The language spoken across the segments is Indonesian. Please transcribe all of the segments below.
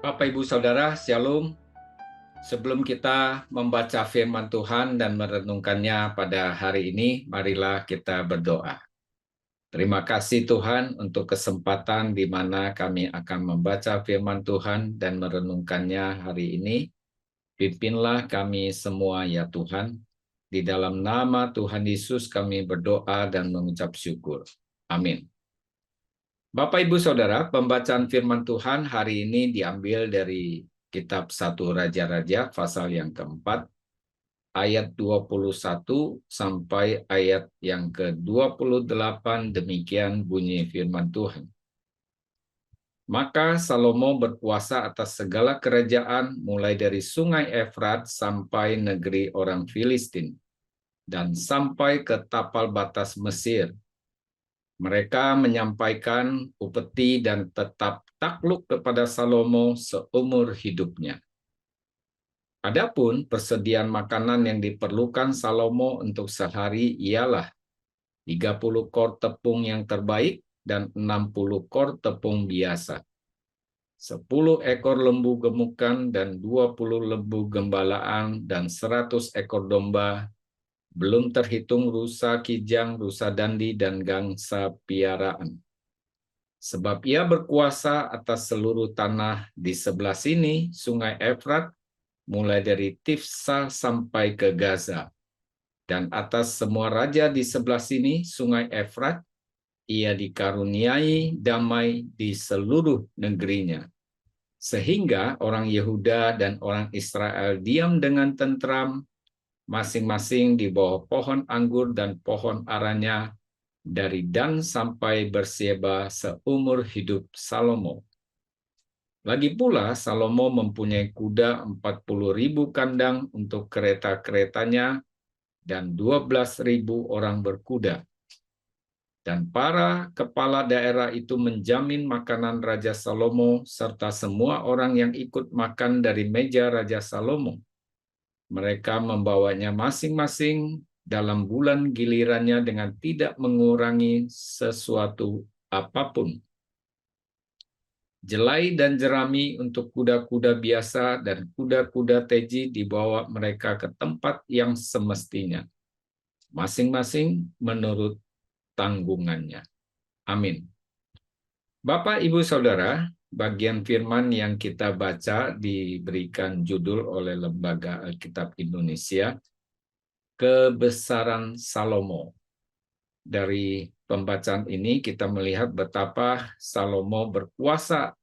Bapak, Ibu, Saudara, Shalom. Sebelum kita membaca firman Tuhan dan merenungkannya pada hari ini, marilah kita berdoa. Terima kasih Tuhan untuk kesempatan di mana kami akan membaca firman Tuhan dan merenungkannya hari ini. Pimpinlah kami semua ya Tuhan. Di dalam nama Tuhan Yesus kami berdoa dan mengucap syukur. Amin. Bapak, Ibu, Saudara, pembacaan firman Tuhan hari ini diambil dari Kitab 1 Raja-Raja pasal yang keempat, ayat 21 sampai ayat yang ke-28, demikian bunyi firman Tuhan. Maka Salomo berkuasa atas segala kerajaan mulai dari sungai Efrat sampai negeri orang Filistin, dan sampai ke tapal batas Mesir. Mereka menyampaikan upeti dan tetap takluk kepada Salomo seumur hidupnya. Adapun persediaan makanan yang diperlukan Salomo untuk sehari ialah 30 kor tepung yang terbaik dan 60 kor tepung biasa, 10 ekor lembu gemukan dan 20 lembu gembalaan dan 100 ekor domba, belum terhitung rusa kijang, rusa dandi, dan gangsa piaraan. Sebab ia berkuasa atas seluruh tanah di sebelah sini, sungai Efrat, mulai dari Tifsa sampai ke Gaza. Dan atas semua raja di sebelah sini, sungai Efrat, ia dikaruniai damai di seluruh negerinya. Sehingga orang Yehuda dan orang Israel diam dengan tentram, masing-masing di bawah pohon anggur dan pohon aranya, dari Dan sampai Berseba seumur hidup Salomo. Lagi pula Salomo mempunyai kuda 40.000 kandang untuk kereta-keretanya dan 12.000 orang berkuda. Dan para kepala daerah itu menjamin makanan Raja Salomo serta semua orang yang ikut makan dari meja Raja Salomo. Mereka membawanya masing-masing dalam bulan gilirannya dengan tidak mengurangi sesuatu apapun. Jelai dan jerami untuk kuda-kuda biasa dan kuda-kuda teji dibawa mereka ke tempat yang semestinya, masing-masing menurut tanggungannya. Amin. Bapak, Ibu, Saudara, bagian firman yang kita baca diberikan judul oleh Lembaga Alkitab Indonesia, Kebesaran Salomo. Dari pembacaan ini kita melihat betapa Salomo berkuasa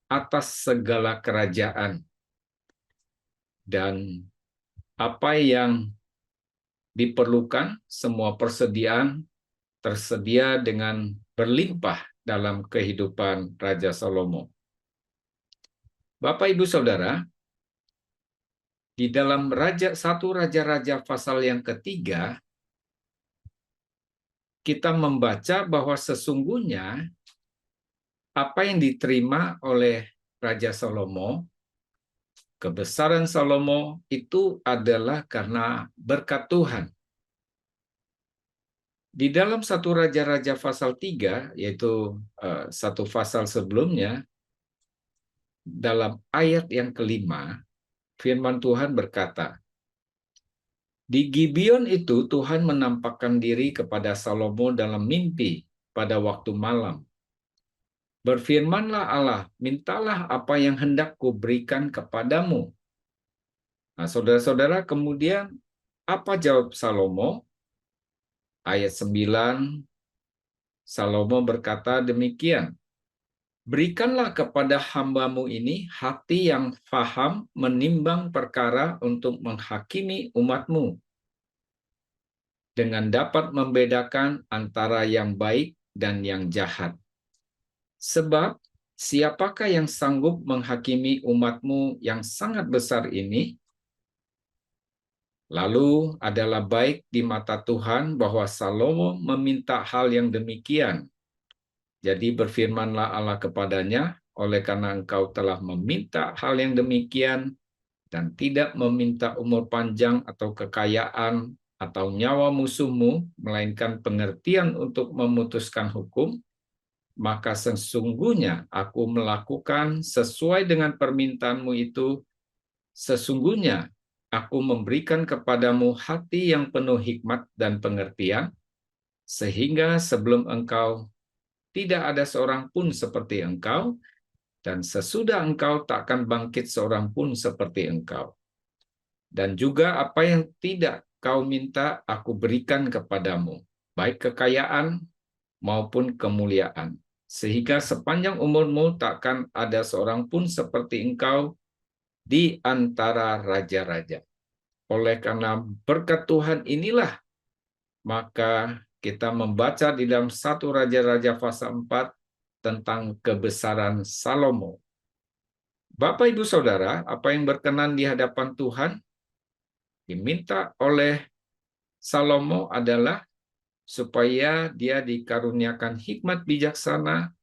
atas segala kerajaan dan apa yang diperlukan, semua persediaan tersedia dengan berlimpah dalam kehidupan Raja Salomo. Bapak, Ibu, Saudara, di dalam satu Raja-Raja pasal yang ketiga, kita membaca bahwa sesungguhnya apa yang diterima oleh Raja Salomo, kebesaran Salomo, itu adalah karena berkat Tuhan. Di dalam satu Raja-Raja pasal 3, yaitu satu pasal sebelumnya, dalam ayat yang kelima, firman Tuhan berkata, di Gibeon itu Tuhan menampakkan diri kepada Salomo dalam mimpi pada waktu malam. Berfirmanlah Allah, mintalah apa yang hendak kuberikan kepadamu. Nah, saudara-saudara, kemudian apa jawab Salomo? Ayat 9, Salomo berkata demikian, berikanlah kepada hambamu ini hati yang faham menimbang perkara untuk menghakimi umatmu, dengan dapat membedakan antara yang baik dan yang jahat. Sebab siapakah yang sanggup menghakimi umatmu yang sangat besar ini? Lalu adalah baik di mata Tuhan bahwa Salomo meminta hal yang demikian. Jadi berfirmanlah Allah kepadanya, oleh karena engkau telah meminta hal yang demikian dan tidak meminta umur panjang atau kekayaan atau nyawa musuhmu, melainkan pengertian untuk memutuskan hukum, maka sesungguhnya aku melakukan sesuai dengan permintaanmu itu. Sesungguhnya aku memberikan kepadamu hati yang penuh hikmat dan pengertian, sehingga sebelum engkau tidak ada seorang pun seperti engkau, dan sesudah engkau takkan bangkit seorang pun seperti engkau. Dan juga apa yang tidak kau minta aku berikan kepadamu, baik kekayaan maupun kemuliaan, sehingga sepanjang umurmu takkan ada seorang pun seperti engkau di antara raja-raja. Oleh karena berkat Tuhan inilah, maka kita membaca di dalam 1 Raja-Raja pasal 4 tentang kebesaran Salomo. Bapak, Ibu, Saudara, apa yang berkenan di hadapan Tuhan diminta oleh Salomo adalah supaya dia dikaruniakan hikmat bijaksana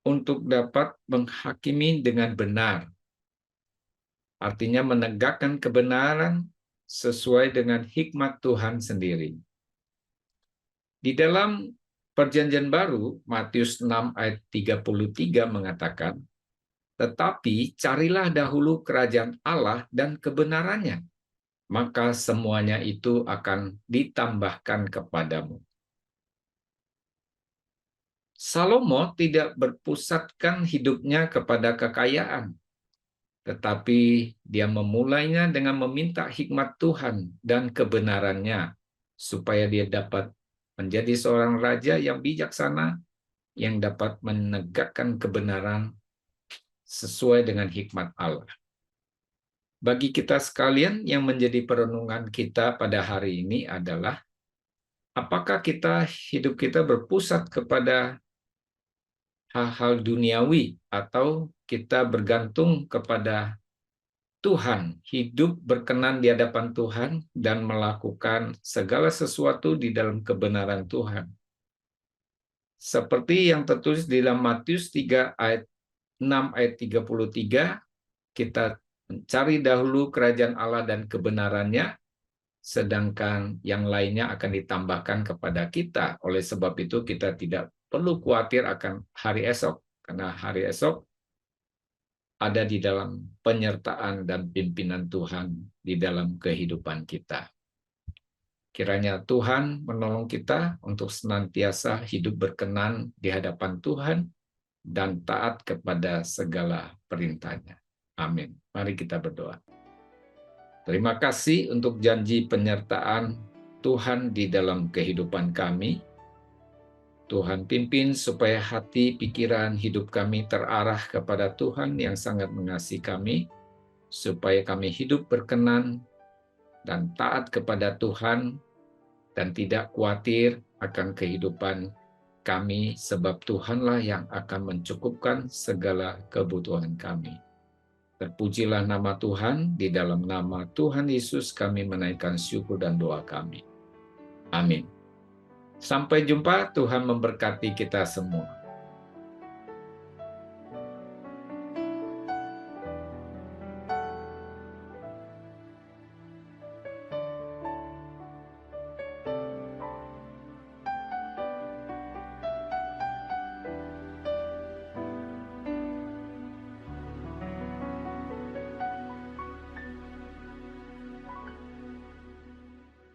untuk dapat menghakimi dengan benar. Artinya menegakkan kebenaran sesuai dengan hikmat Tuhan sendiri. Di dalam Perjanjian Baru, Matius 6 ayat 33 mengatakan, "Tetapi carilah dahulu kerajaan Allah dan kebenarannya, maka semuanya itu akan ditambahkan kepadamu." Salomo tidak berpusatkan hidupnya kepada kekayaan, tetapi dia memulainya dengan meminta hikmat Tuhan dan kebenarannya, supaya dia dapat menjadi seorang raja yang bijaksana, yang dapat menegakkan kebenaran sesuai dengan hikmat Allah. Bagi kita sekalian, yang menjadi perenungan kita pada hari ini adalah, apakah hidup kita berpusat kepada hal-hal duniawi, atau kita bergantung kepada Tuhan, hidup berkenan di hadapan Tuhan, dan melakukan segala sesuatu di dalam kebenaran Tuhan. Seperti yang tertulis di dalam Matius 3 ayat 6 ayat 33, kita mencari dahulu kerajaan Allah dan kebenarannya, sedangkan yang lainnya akan ditambahkan kepada kita. Oleh sebab itu kita tidak perlu khawatir akan hari esok, karena hari esok ada di dalam penyertaan dan pimpinan Tuhan di dalam kehidupan kita. Kiranya Tuhan menolong kita untuk senantiasa hidup berkenan di hadapan Tuhan dan taat kepada segala perintahnya. Amin. Mari kita berdoa. Terima kasih untuk janji penyertaan Tuhan di dalam kehidupan kami. Tuhan pimpin supaya hati, pikiran, hidup kami terarah kepada Tuhan yang sangat mengasihi kami, supaya kami hidup berkenan dan taat kepada Tuhan, dan tidak khawatir akan kehidupan kami, sebab Tuhanlah yang akan mencukupkan segala kebutuhan kami. Terpujilah nama Tuhan, di dalam nama Tuhan Yesus kami menaikkan syukur dan doa kami. Amin. Sampai jumpa, Tuhan memberkati kita semua.